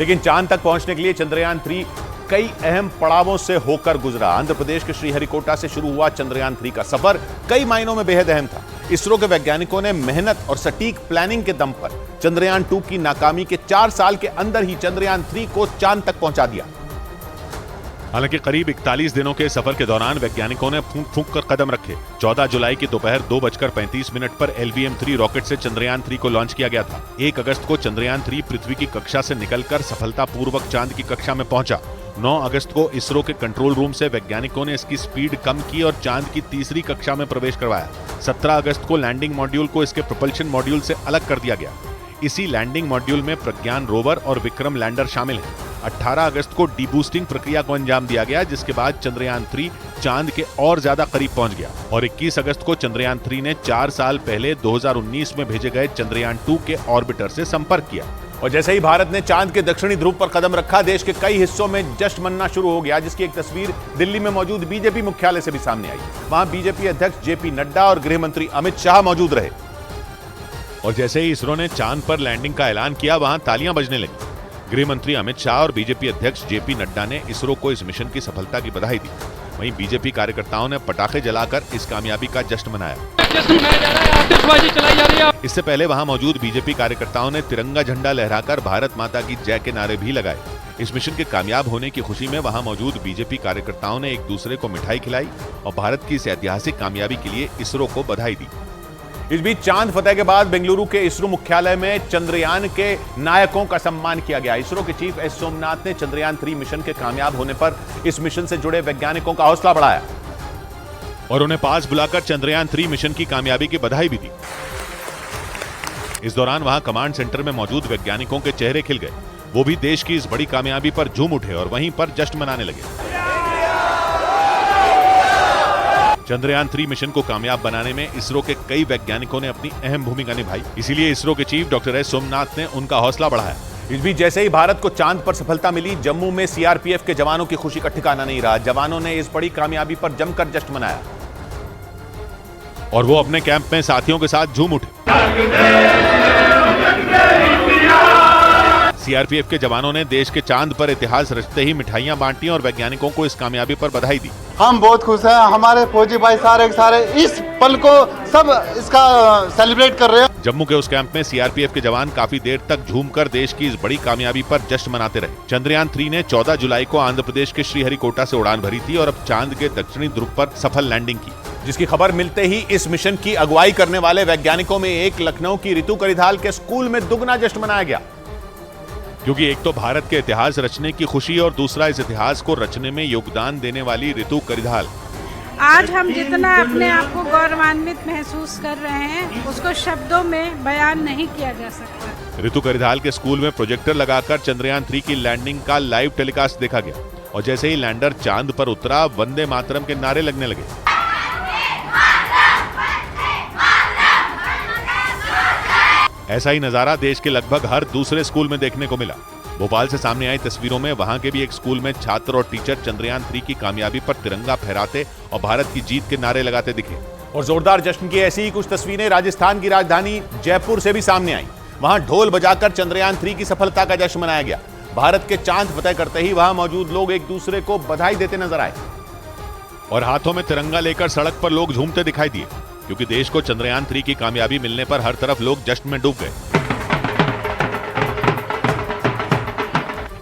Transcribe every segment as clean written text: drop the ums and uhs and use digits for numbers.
लेकिन चांद तक पहुंचने के लिए चंद्रयान 3 कई अहम पड़ावों से होकर गुजरा। आंध्र प्रदेश के श्रीहरिकोटा से शुरू हुआ चंद्रयान 3 का सफर कई मायनों में बेहद अहम था। इसरो के वैज्ञानिकों ने मेहनत और सटीक प्लानिंग के दम पर चंद्रयान 2 की नाकामी के 4 साल के अंदर ही चंद्रयान 3 को चांद तक पहुंचा दिया। हालांकि करीब 41 दिनों के सफर के दौरान वैज्ञानिकों ने फूंक फूंक कर कदम रखे। 14 जुलाई की दोपहर 2:35 पर LVM-3 रॉकेट से चंद्रयान 3 को लॉन्च किया गया था। 1 अगस्त को चंद्रयान 3 पृथ्वी की कक्षा से निकलकर सफलतापूर्वक चांद की कक्षा में पहुंचा। 9 अगस्त को इसरो के कंट्रोल रूम से वैज्ञानिकों ने इसकी स्पीड कम की और चांद की तीसरी कक्षा में प्रवेश करवाया। 17 अगस्त को लैंडिंग मॉड्यूल को इसके प्रोपल्शन मॉड्यूल से अलग कर दिया गया। इसी लैंडिंग मॉड्यूल में प्रज्ञान रोवर और विक्रम लैंडर शामिल हैं। 18 अगस्त को डीबूस्टिंग प्रक्रिया को अंजाम दिया गया, जिसके बाद चंद्रयान 3 चांद के और ज्यादा करीब पहुंच गया और 21 अगस्त को चंद्रयान 3 ने 4 साल पहले 2019 में भेजे गए चंद्रयान 2 के ऑर्बिटर से संपर्क किया। और जैसे ही भारत ने चांद के दक्षिणी ध्रुव पर कदम रखा, देश के कई हिस्सों में जश्न मनना शुरू हो गया, जिसकी एक तस्वीर दिल्ली में मौजूद बीजेपी मुख्यालय से भी सामने आई। वहां बीजेपी अध्यक्ष जेपी नड्डा और गृह मंत्री अमित शाह मौजूद रहे। और जैसे ही इसरो ने चांद पर लैंडिंग का ऐलान किया, वहां तालियां बजने लगी। गृह मंत्री अमित शाह और बीजेपी अध्यक्ष जेपी नड्डा ने इसरो को इस मिशन की सफलता की बधाई दी। वहीं बीजेपी कार्यकर्ताओं ने पटाखे जलाकर इस कामयाबी का जश्न मनाया। इससे पहले वहां मौजूद बीजेपी कार्यकर्ताओं ने तिरंगा झंडा लहराकर भारत माता की जय के नारे भी लगाए। इस मिशन के कामयाब होने की खुशी में वहां मौजूद बीजेपी कार्यकर्ताओं ने एक दूसरे को मिठाई खिलाई और भारत की इस ऐतिहासिक कामयाबी के लिए इसरो को बधाई दी। इस बीच चांद फतह के बाद बेंगलुरु के इसरो मुख्यालय में चंद्रयान के नायकों का सम्मान किया गया। इसरो के चीफ एस सोमनाथ ने चंद्रयान 3 मिशन के कामयाब होने पर इस मिशन से जुड़े वैज्ञानिकों का हौसला बढ़ाया और उन्हें पास बुलाकर चंद्रयान 3 मिशन की कामयाबी की बधाई भी दी। इस दौरान वहां कमांड सेंटर में मौजूद वैज्ञानिकों के चेहरे खिल गए। वो भी देश की इस बड़ी कामयाबी पर झूम उठे और वहीं पर जश्न मनाने लगे। चंद्रयान 3 मिशन को कामयाब बनाने में इसरो के कई वैज्ञानिकों ने अपनी अहम भूमिका निभाई। इसीलिए इसरो के चीफ डॉक्टर एस सोमनाथ ने उनका हौसला बढ़ाया। इस बीच जैसे ही भारत को चांद पर सफलता मिली, जम्मू में सीआरपीएफ के जवानों की खुशी का ठिकाना नहीं रहा। जवानों ने इस बड़ी कामयाबी पर जमकर जश्न मनाया और वो अपने कैंप में साथियों के साथ झूम उठे। सीआरपीएफ के जवानों ने देश के चांद पर इतिहास रचते ही मिठाइयां बांटी और वैज्ञानिकों को इस कामयाबी पर बधाई दी। हम बहुत खुश हैं। हमारे फौजी भाई सारे इस पल को सब इसका सेलिब्रेट कर रहे हैं। जम्मू के उस कैंप में सीआरपीएफ के जवान काफी देर तक झूमकर देश की इस बड़ी कामयाबी पर जश्न मनाते रहे। चंद्रयान 3 ने 14 जुलाई को आंध्र प्रदेश के श्रीहरिकोटा से उड़ान भरी थी और अब चांद के दक्षिणी ध्रुव पर सफल लैंडिंग की, जिसकी खबर मिलते ही इस मिशन की अगुवाई करने वाले वैज्ञानिकों में एक लखनऊ की ऋतु करिधाल के स्कूल में दुगना जश्न मनाया गया। क्योंकि एक तो भारत के इतिहास रचने की खुशी और दूसरा इस इतिहास को रचने में योगदान देने वाली ऋतु करिधाल। आज हम जितना अपने आप को गौरवान्वित महसूस कर रहे हैं, उसको शब्दों में बयान नहीं किया जा सकता। ऋतु करिधाल के स्कूल में प्रोजेक्टर लगाकर चंद्रयान 3 की लैंडिंग का लाइव टेलीकास्ट देखा गया और जैसे ही लैंडर चांद पर उतरा, वंदे मातरम के नारे लगने लगे। ऐसा ही नजारा देश के लगभग हर दूसरे स्कूल में देखने को मिला। भोपाल से सामने आई तस्वीरों में वहां के भी एक स्कूल में छात्र और टीचर चंद्रयान 3 की कामयाबी पर तिरंगा फहराते और भारत की जीत के नारे लगाते दिखे। और जोरदार जश्न की ऐसी ही कुछ तस्वीरें राजस्थान की राजधानी जयपुर से भी सामने आई। वहां ढोल बजाकर चंद्रयान 3 की सफलता का जश्न मनाया गया। भारत के चांद फतह करते ही वहां मौजूद लोग एक दूसरे को बधाई देते नजर आए और हाथों में तिरंगा लेकर सड़क पर लोग झूमते दिखाई दिए, क्योंकि देश को चंद्रयान 3 की कामयाबी मिलने पर हर तरफ लोग जश्न में डूब गए।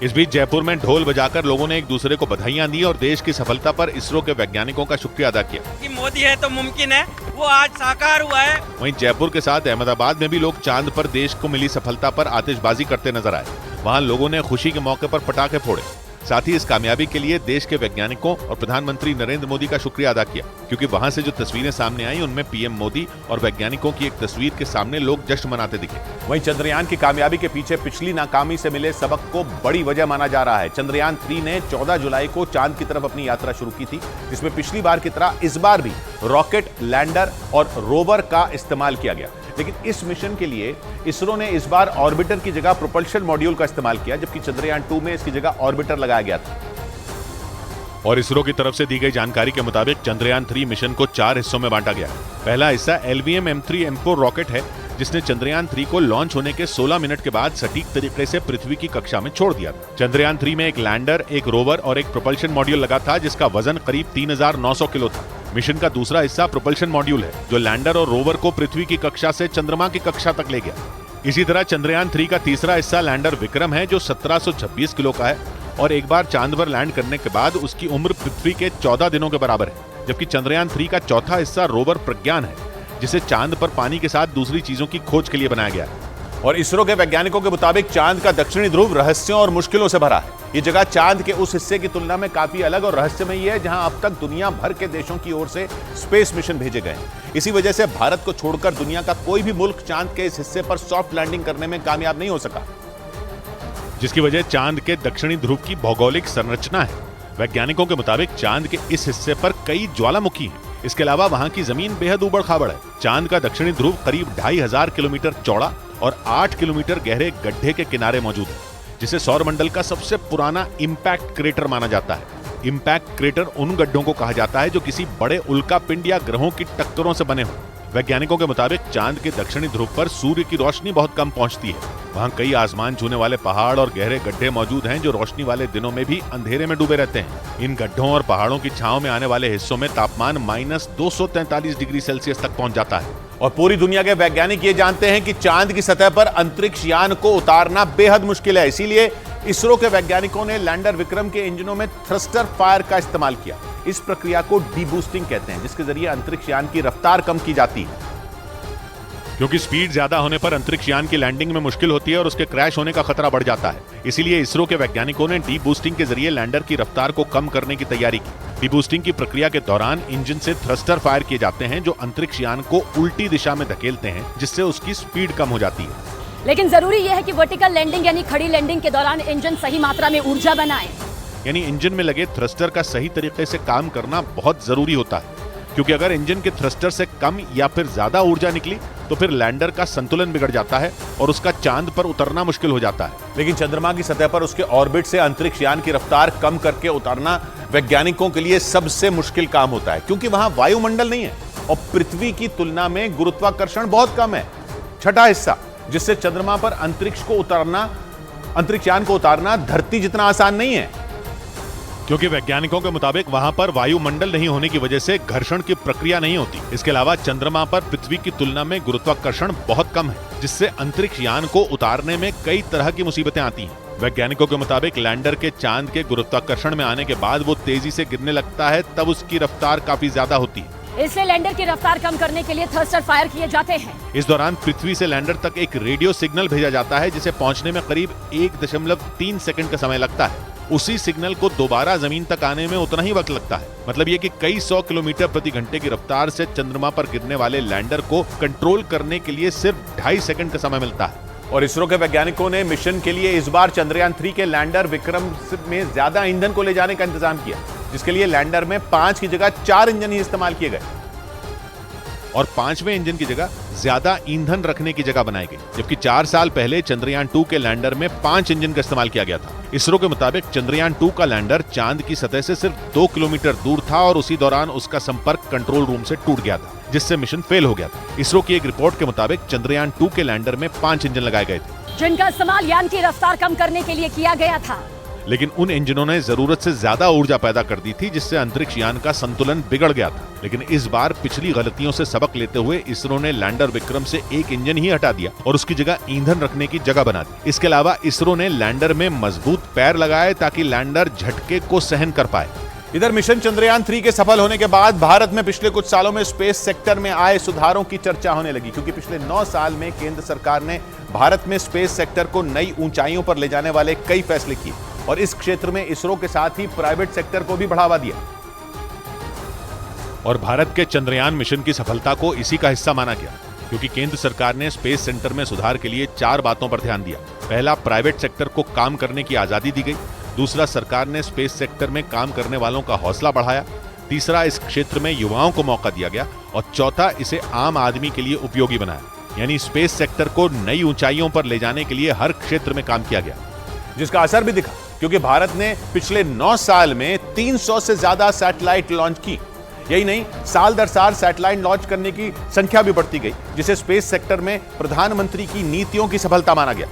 इस बीच जयपुर में ढोल बजाकर लोगों ने एक दूसरे को बधाइयां दी और देश की सफलता पर इसरो के वैज्ञानिकों का शुक्रिया अदा किया कि मोदी है तो मुमकिन है, वो आज साकार हुआ है। वहीं जयपुर के साथ अहमदाबाद में भी लोग चांद पर देश को मिली सफलता पर आतिशबाजी करते नजर आए। वहां लोगों ने खुशी के मौके पर पटाखे फोड़े। साथ ही इस कामयाबी के लिए देश के वैज्ञानिकों और प्रधानमंत्री नरेंद्र मोदी का शुक्रिया अदा किया, क्योंकि वहां से जो तस्वीरें सामने आई उनमें पीएम मोदी और वैज्ञानिकों की एक तस्वीर के सामने लोग जश्न मनाते दिखे। वहीं चंद्रयान की कामयाबी के पीछे पिछली नाकामी से मिले सबक को बड़ी वजह माना जा रहा है। चंद्रयान 3 ने 14 जुलाई को चांद की तरफ अपनी यात्रा शुरू की थी, जिसमें पिछली बार की तरह इस बार भी रॉकेट, लैंडर और रोवर का इस्तेमाल किया गया। लेकिन इस मिशन के लिए इसरो ने इस बार ऑर्बिटर की जगह प्रोपल्शन मॉड्यूल का इस्तेमाल किया, जबकि चंद्रयान 2 में इसकी जगह ऑर्बिटर लगाया गया था। और इसरो की तरफ से दी गई जानकारी के मुताबिक चंद्रयान 3 मिशन को 4 हिस्सों में बांटा गया है। पहला हिस्सा LVM-M3 M4 रॉकेट है, जिसने चंद्रयान 3 को लॉन्च होने के 16 मिनट के बाद सटीक तरीके से पृथ्वी की कक्षा में छोड़ दिया था। चंद्रयान 3 में एक लैंडर, एक रोवर और एक प्रोपल्शन मॉड्यूल लगा था, जिसका वजन करीब 3900 किलो था। मिशन का दूसरा हिस्सा प्रोपल्शन मॉड्यूल है, जो लैंडर और रोवर को पृथ्वी की कक्षा से चंद्रमा की कक्षा तक ले गया। इसी तरह चंद्रयान 3 का तीसरा हिस्सा लैंडर विक्रम है, जो 1726 किलो का है और एक बार चांद पर लैंड करने के बाद उसकी उम्र पृथ्वी के 14 दिनों के बराबर है। जबकि चंद्रयान 3 का चौथा हिस्सा रोवर प्रज्ञान है, जिसे चांद पर पानी के साथ दूसरी चीजों की खोज के लिए बनाया गया है। और इसरो के वैज्ञानिकों के मुताबिक चांद का दक्षिणी ध्रुव रहस्यों और मुश्किलों से भरा है। ये जगह चांद के उस हिस्से की तुलना में काफी अलग और रहस्यमयी है, जहां अब तक दुनिया भर के देशों की ओर से स्पेस मिशन भेजे गए हैं। इसी वजह से भारत को छोड़कर दुनिया का कोई भी मुल्क चांद के इस हिस्से पर सॉफ्ट लैंडिंग करने में कामयाब नहीं हो सका, जिसकी वजह चांद के दक्षिणी ध्रुव की भौगोलिक संरचना है। वैज्ञानिकों के मुताबिक चांद के इस हिस्से पर कई ज्वालामुखी हैं। इसके अलावा वहां की जमीन बेहद उबड़ खाबड़ है। चांद का दक्षिणी ध्रुव करीब 2500 किलोमीटर चौड़ा और 8 किलोमीटर गहरे गड्ढे के किनारे मौजूद है, जिसे सौरमंडल का सबसे पुराना इंपैक्ट क्रेटर माना जाता है। इंपैक्ट क्रेटर उन गड्ढों को कहा जाता है जो किसी बड़े उल्का पिंड या ग्रहों की टक्करों से बने हों। वैज्ञानिकों के मुताबिक चांद के दक्षिणी ध्रुव पर सूर्य की रोशनी बहुत कम पहुंचती है। वहां कई आसमान छूने वाले पहाड़ और गहरे गड्ढे मौजूद हैं, जो रोशनी वाले दिनों में भी अंधेरे में डूबे रहते हैं। इन गड्ढों और पहाड़ों की छांव में आने वाले हिस्सों में तापमान -243 डिग्री सेल्सियस तक पहुंच जाता है। और पूरी दुनिया के वैज्ञानिक ये जानते हैं कि चांद की सतह पर अंतरिक्ष यान को उतारना बेहद मुश्किल है। इसीलिए इसरो के वैज्ञानिकों ने लैंडर विक्रम के इंजनों में थ्रस्टर फायर का इस्तेमाल किया। इस प्रक्रिया को डीबूस्टिंग कहते हैं, जिसके जरिए अंतरिक्ष यान की रफ्तार कम की जाती है। क्योंकि स्पीड ज्यादा होने पर अंतरिक्ष यान की लैंडिंग में मुश्किल होती है और उसके क्रैश होने का खतरा बढ़ जाता है। इसीलिए इसरो के वैज्ञानिकों ने डीबूस्टिंग के जरिए लैंडर की रफ्तार को कम करने की तैयारी की। डीबूस्टिंग की प्रक्रिया के दौरान इंजन से थ्रस्टर फायर किए जाते हैं, जो अंतरिक्ष यान को उल्टी दिशा में धकेलते हैं, जिससे उसकी स्पीड कम हो जाती है। लेकिन जरूरी यह है कि वर्टिकल लैंडिंग यानी खड़ी लैंडिंग के दौरान इंजन सही मात्रा में ऊर्जा बनाए। यानी इंजन में लगे थ्रस्टर का सही तरीके से काम करना बहुत जरूरी होता है, क्योंकि अगर इंजन के थ्रस्टर से कम या फिर ज्यादा ऊर्जा निकली तो फिर लैंडर का संतुलन बिगड़ जाता है और उसका चांद पर उतरना मुश्किल हो जाता है। लेकिन चंद्रमा की सतह पर उसके ऑर्बिट से अंतरिक्ष यान की रफ्तार कम करके उतारना वैज्ञानिकों के लिए सबसे मुश्किल काम होता है, क्योंकि वहां वायुमंडल नहीं है और पृथ्वी की तुलना में गुरुत्वाकर्षण बहुत कम है। छठा हिस्सा, जिससे चंद्रमा पर अंतरिक्ष यान को उतारना धरती जितना आसान नहीं है, क्योंकि वैज्ञानिकों के मुताबिक वहां पर वायुमंडल नहीं होने की वजह से घर्षण की प्रक्रिया नहीं होती। इसके अलावा चंद्रमा पर पृथ्वी की तुलना में गुरुत्वाकर्षण बहुत कम है, जिससे अंतरिक्ष यान को उतारने में कई तरह की मुसीबतें आती हैं। वैज्ञानिकों के मुताबिक लैंडर के चांद के गुरुत्वाकर्षण में आने के बाद वो तेजी से गिरने लगता है, तब उसकी रफ्तार काफी ज्यादा होती है। इसलिए लैंडर की रफ्तार कम करने के लिए थ्रस्टर फायर किए जाते हैं। इस दौरान पृथ्वी से लैंडर तक एक रेडियो सिग्नल भेजा जाता है, जिसे पहुंचने में करीब 1.3 सेकंड का समय लगता है। उसी सिग्नल को दोबारा जमीन तक आने में उतना ही वक्त लगता है। मतलब ये कि कई 100 किलोमीटर प्रति घंटे की रफ्तार से चंद्रमा पर गिरने वाले लैंडर को कंट्रोल करने के लिए सिर्फ 2.5 सेकंड का समय मिलता है। और इसरो के वैज्ञानिकों ने मिशन के लिए इस बार चंद्रयान 3 के लैंडर विक्रम में ज्यादा ईंधन को ले जाने का इंतजाम किया, जिसके लिए लैंडर में 5 की जगह 4 इंजन ही इस्तेमाल किए गए और 5वें इंजन की जगह ज्यादा ईंधन रखने की जगह बनाई गई। जबकि 4 साल पहले चंद्रयान 2 के लैंडर में 5 इंजन का इस्तेमाल किया गया था। इसरो के मुताबिक चंद्रयान 2 का लैंडर चांद की सतह से सिर्फ 2 किलोमीटर दूर था और उसी दौरान उसका संपर्क कंट्रोल रूम से टूट गया था, जिससे मिशन फेल हो गया था। इसरो की एक रिपोर्ट के मुताबिक चंद्रयान 2 के लैंडर में 5 इंजन लगाए गए थे, जिनका इस्तेमाल यान की रफ्तार कम करने के लिए किया गया था। लेकिन उन इंजनों ने जरूरत से ज्यादा ऊर्जा पैदा कर दी थी, जिससे अंतरिक्ष यान का संतुलन बिगड़ गया था। लेकिन इस बार पिछली गलतियों से सबक लेते हुए इसरो ने लैंडर विक्रम से एक इंजन ही हटा दिया और उसकी जगह ईंधन रखने की जगह बना दी। इसके अलावा इसरो ने लैंडर में मजबूत पैर लगाए ताकि लैंडर झटके को सहन कर पाए। इधर मिशन चंद्रयान 3 के सफल होने के बाद भारत में पिछले कुछ सालों में स्पेस सेक्टर में आए सुधारों की चर्चा होने लगी, क्योंकि पिछले 9 साल में केंद्र सरकार ने भारत में स्पेस सेक्टर को नई ऊंचाइयों पर ले जाने वाले कई फैसले किए और इस क्षेत्र में इसरो के साथ ही प्राइवेट सेक्टर को भी बढ़ावा दिया। और भारत के चंद्रयान मिशन की सफलता को इसी का हिस्सा माना गया, क्योंकि केंद्र सरकार ने स्पेस सेंटर में सुधार के लिए 4 बातों पर ध्यान दिया। पहला, प्राइवेट सेक्टर को काम करने की आजादी दी गई। दूसरा, सरकार ने स्पेस सेक्टर में काम करने वालों का हौसला बढ़ाया। तीसरा, इस क्षेत्र में युवाओं को मौका दिया गया और चौथा, इसे आम आदमी के लिए उपयोगी बनाया। यानी स्पेस सेक्टर को नई ऊंचाइयों पर ले जाने के लिए हर क्षेत्र में काम किया गया, जिसका असर भी दिखा, क्योंकि भारत ने पिछले 9 साल में 300 से ज्यादा सैटेलाइट लॉन्च की। यही नहीं, साल दर साल सैटेलाइट लॉन्च करने की संख्या भी बढ़ती गई, जिसे स्पेस सेक्टर में प्रधानमंत्री की नीतियों की सफलता माना गया।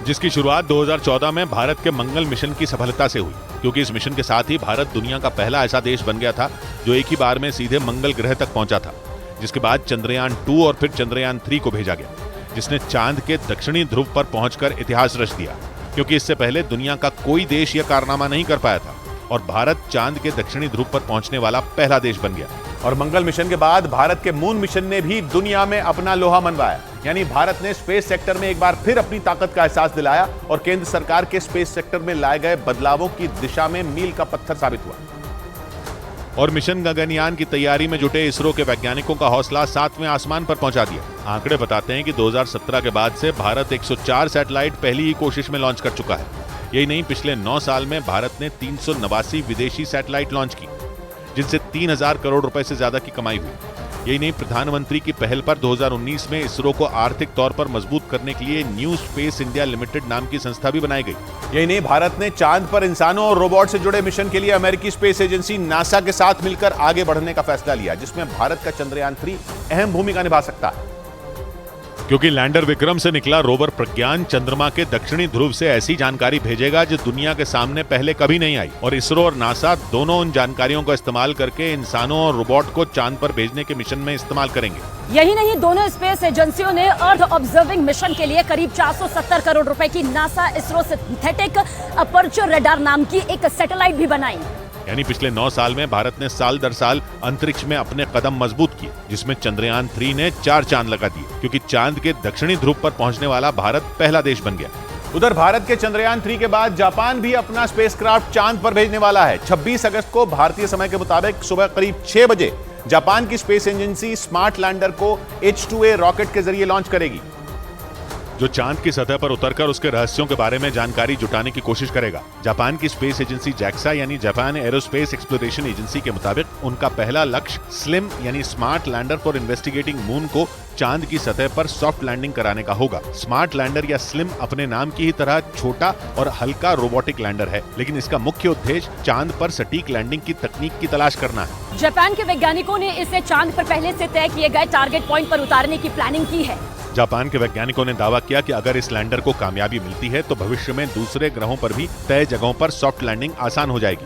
जिसकी शुरुआत 2014 में भारत के मंगल मिशन की सफलता से हुई, क्योंकि इस मिशन के साथ ही भारत दुनिया का पहला ऐसा देश बन गया था जो एक ही बार में सीधे मंगल ग्रह तक पहुंचा था। जिसके बाद चंद्रयान 2 और फिर चंद्रयान 3 को भेजा गया, जिसने चांद के दक्षिणी ध्रुव पर पहुंचकर इतिहास रच दिया, क्योंकि इससे पहले दुनिया का कोई देश यह कारनामा नहीं कर पाया था और भारत चांद के दक्षिणी ध्रुव पर पहुंचने वाला पहला देश बन गया। और मंगल मिशन के बाद भारत के मून मिशन ने भी दुनिया में अपना लोहा मनवाया, यानी भारत ने स्पेस सेक्टर में एक बार फिर अपनी ताकत का एहसास दिलाया और केंद्र सरकार के स्पेस सेक्टर में लाए गए बदलावों की दिशा में मील का पत्थर साबित हुआ। और मिशन गगनयान की तैयारी में जुटे इसरो के वैज्ञानिकों का हौसला 7वें आसमान पर पहुंचा दिया। आंकड़े बताते हैं कि 2017 के बाद से भारत 104 सैटेलाइट पहली ही कोशिश में लॉन्च कर चुका है। यही नहीं, पिछले 9 साल में भारत ने 389 विदेशी सैटेलाइट लॉन्च की, जिनसे 3000 करोड़ रुपए से ज्यादा की कमाई हुई। यही नहीं, प्रधानमंत्री की पहल पर 2019 में इसरो को आर्थिक तौर पर मजबूत करने के लिए न्यू स्पेस इंडिया लिमिटेड नाम की संस्था भी बनाई गई। यही नहीं, भारत ने चांद पर इंसानों और रोबोट से जुड़े मिशन के लिए अमेरिकी स्पेस एजेंसी नासा के साथ मिलकर आगे बढ़ने का फैसला लिया, जिसमें भारत का चंद्रयान 3 अहम भूमिका निभा सकता है। क्योंकि लैंडर विक्रम से निकला रोवर प्रज्ञान चंद्रमा के दक्षिणी ध्रुव से ऐसी जानकारी भेजेगा जो दुनिया के सामने पहले कभी नहीं आई, और इसरो और नासा दोनों उन जानकारियों का इस्तेमाल करके इंसानों और रोबोट को चांद पर भेजने के मिशन में इस्तेमाल करेंगे। यही नहीं, दोनों स्पेस एजेंसियों ने अर्थ ऑब्जर्विंग मिशन के लिए करीब 470 करोड़ रुपए की NASA ISRO synthetic aperture radar नाम की एक सैटेलाइट भी बनाई। यानी पिछले 9 साल में भारत ने साल दर साल अंतरिक्ष में अपने कदम मजबूत किए, जिसमें चंद्रयान 3 ने 4 चांद लगा दिए, क्योंकि चांद के दक्षिणी ध्रुव पर पहुंचने वाला भारत पहला देश बन गया। उधर भारत के चंद्रयान 3 के बाद जापान भी अपना स्पेसक्राफ्ट चांद पर भेजने वाला है। 26 अगस्त को भारतीय समय के मुताबिक सुबह करीब 6 बजे जापान की स्पेस एजेंसी स्मार्ट लैंडर को H2A रॉकेट के जरिए लॉन्च करेगी, जो चांद की सतह पर उतरकर उसके रहस्यों के बारे में जानकारी जुटाने की कोशिश करेगा। जापान की स्पेस एजेंसी जैक्सा यानी जापान एरोस्पेस एक्सप्लोरेशन एजेंसी के मुताबिक उनका पहला लक्ष्य स्लिम यानी smart lander for investigating moon को चांद की सतह पर सॉफ्ट लैंडिंग कराने का होगा। स्मार्ट लैंडर या स्लिम अपने नाम की ही तरह छोटा और हल्का रोबोटिक लैंडर है, लेकिन इसका मुख्य उद्देश्य चांद पर सटीक लैंडिंग की तकनीक की तलाश करना है। जापान के वैज्ञानिकों ने इसे चांद पर पहले से तय किए गए टारगेट पॉइंट पर उतारने की प्लानिंग की है। जापान के वैज्ञानिकों ने दावा किया कि अगर इस लैंडर को कामयाबी मिलती है तो भविष्य में दूसरे ग्रहों पर भी तय जगहों पर सॉफ्ट लैंडिंग आसान हो जाएगी।